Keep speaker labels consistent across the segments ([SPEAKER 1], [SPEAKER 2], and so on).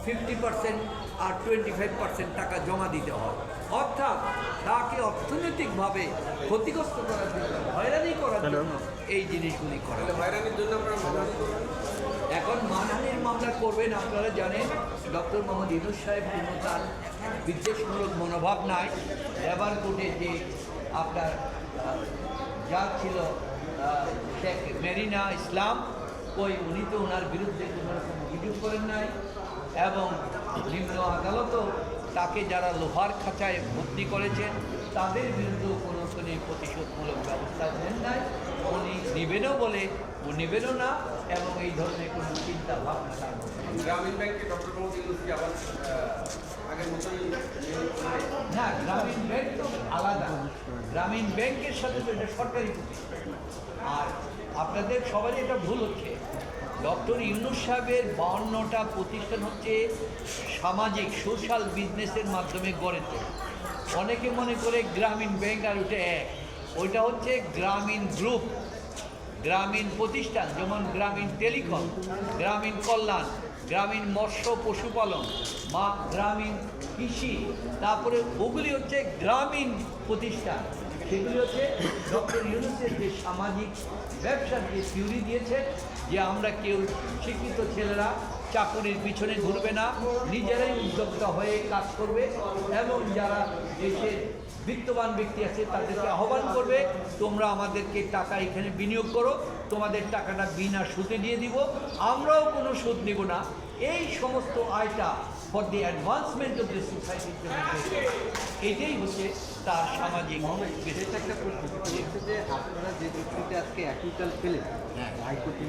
[SPEAKER 1] 50% আর 25% টাকা জমা দিতে হয়। অর্থাৎ তাকে অর্থনৈতিকভাবে ক্ষতিগ্রস্ত করার জন্য, হয়রানি করার জন্য এই জিনিসগুলি করে।
[SPEAKER 2] হয়রানির জন্য
[SPEAKER 1] এখন মানহানির মামলা করবেন, আপনারা জানেন ডক্টর মোহাম্মদ ইউনূস সাহেব কোনো তার বিদ্বেষমূলক মনোভাব নাই। লেবার কোর্টে যে আপনার জাজ ছিল শেখ মেরিনা ইসলাম, উনি তো ওনার বিরুদ্ধে কোনো রকম অভিযোগ করেন নাই, এবং নিম্ন আদালতও তাকে যারা লোহার খাঁচায় ভর্তি করেছেন তাদের বিরুদ্ধেও কোনো প্রতিশোধমূলক ব্যবস্থা নেন নাই। উনি নেবেনও বলে নেবেনও না, এবং এই ধরনের কোনো চিন্তা ভাবনা তার
[SPEAKER 2] গ্রামীণ ব্যাংকে ডক্টর মোহাম্মদ ইউনূস কি আবার আগের মতোই
[SPEAKER 1] না, গ্রামীণ ব্যাংক তো আলাদা। গ্রামীণ ব্যাংকের সাথে তো এটা সরকারি প্রতিষ্ঠান। আর আপনাদের সবারই এটা ভুল হচ্ছে, ডক্টর ইউনূস সাহেবের 52টা প্রতিষ্ঠান হচ্ছে সামাজিক সোশ্যাল বিজনেসের মাধ্যমে গড়ে তোলা। অনেকে মনে করে গ্রামীণ ব্যাংক আর ওটা এক, ওইটা হচ্ছে গ্রামীণ গ্রুপ, গ্রামীণ প্রতিষ্ঠান, যেমন গ্রামীণ টেলিকম, গ্রামীণ কল্যাণ, গ্রামীণ মৎস্য পশুপালন, গ্রামীণ কৃষি, তারপরে ওগুলি হচ্ছে গ্রামীণ প্রতিষ্ঠান। সেগুলি হচ্ছে ডক্টর ইউনূসের যে সামাজিক ব্যবসার যে থিওরি দিয়েছে, যে আমরা কেউ শিক্ষিত ছেলেরা চাকরির পিছনে ঘুরবে না, নিজেরাই উদ্যোক্তা হয়ে কাজ করবে, এবং যারা দেশের বিত্তবান ব্যক্তি আছে তাদেরকে আহ্বান করবে, তোমরা আমাদেরকে টাকা এখানে বিনিয়োগ করো, তোমাদের টাকাটা বিনা সুদে দিয়ে দিব, আমরাও কোনো সুদ নিব না। এই সমস্ত আয়টা for the advancement of the সোসাইটির জন্য, এটাই হচ্ছে তার সামাজিক।
[SPEAKER 3] একটা প্রশ্ন হচ্ছে যে আপনারা যে যুক্তিতে আজকে অ্যাকুইটাল পেলেন হাইকোর্টে,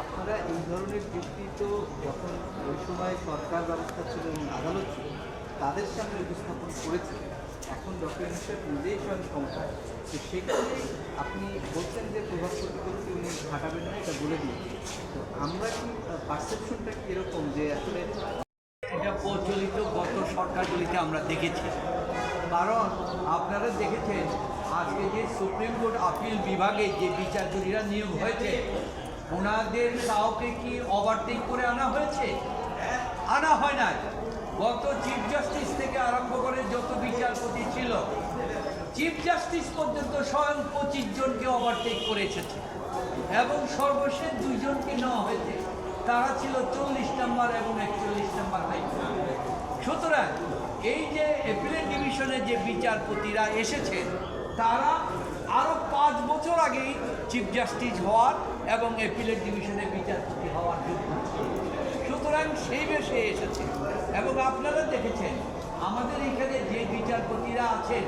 [SPEAKER 3] আপনারা এই ধরনের যুক্তি তো যখন ওই সময় সরকার ব্যবস্থা ছিল এবং আদালত ছিল তাদের সামনে উপস্থাপন করেছে, এখন ডক্টর ইউনূস সাহেব নিজেই স্বয়ং ক্ষমতায়, তো সেখানে আপনি বলছেন যে প্রভাব প্রতিপত্তি উনি ঘাটাবেন না, এটা বলে দিয়েছেন। তো আমরা কি পারসেপশনটা কীরকম যে আসলে
[SPEAKER 1] এটা প্রচলিত গত সরকারগুলিতে আমরা দেখেছি। কারণ আপনারা দেখেছেন আজকে যে সুপ্রিম কোর্ট আপিল বিভাগে যে বিচারপতিরা নিয়োগ হয়েছে, ওনাদের কাউকে কি ওভারটেক করে আনা হয়েছে? আনা হয় না। গত চিফ জাস্টিস থেকে আরম্ভ করে যত বিচারপতি ছিল, চিফ জাস্টিস পর্যন্ত স্বয়ং 25 জনকে ওভারটেক করে এসেছে, এবং সর্বশেষ 2 জনকে নেওয়া হয়েছে, তারা ছিল 40 নম্বর এবং 41 নম্বর হাইকোর্ট। সুতরাং এই যে অ্যাপিলেট ডিভিশনে যে বিচারপতিরা এসেছেন, তারা আরও 5 বছর আগেই চিফ জাস্টিস হওয়ার এবং অ্যাপিলেট ডিভিশনের বিচারপতি হওয়ার যোগ্য। সুতরাং সেই বেশে এসেছে, এবং আপনারা দেখেছেন আমাদের এখানে যে বিচারপতিরা আছেন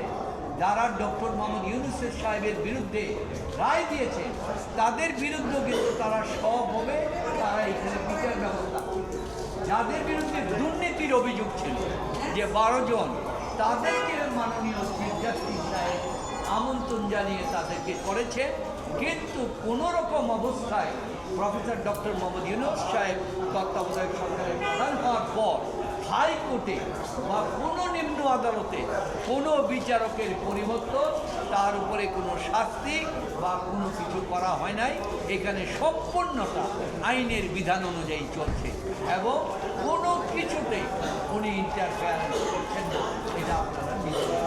[SPEAKER 1] যারা ডক্টর মোহাম্মদ ইউনূস সাহেবের বিরুদ্ধে রায় দিয়েছে, তাদের বিরুদ্ধেও কিন্তু তারা সব হবে, তারা এখানে বিচার ব্যবস্থা। যাদের বিরুদ্ধে দুর্নীতির অভিযোগ ছিল যে 12 জন, তাদেরকে মাননীয় চিফ জাস্টিস সাহেব আমন্ত্রণ জানিয়ে তাদেরকে করেছে, কিন্তু কোনো রকম অবস্থায় প্রফেসর ডক্টর মোহাম্মদ ইউনূস সাহেব তত্ত্বাবধায়ক সরকারের প্রধান হওয়ার পর হাইকোর্টে বা কোনো নিম্ন আদালতে কোনো বিচারকের পরিবর্তন, তার উপরে কোনো শাস্তি বা কোনো কিছু করা হয় নাই। এখানে সম্পূর্ণটা আইনের বিধান অনুযায়ী চলছে, এবং কোনো কিছুতেই উনি ইন্টারফেয়ারেন্স করছেন না, এটা আপনারা নিশ্চয়।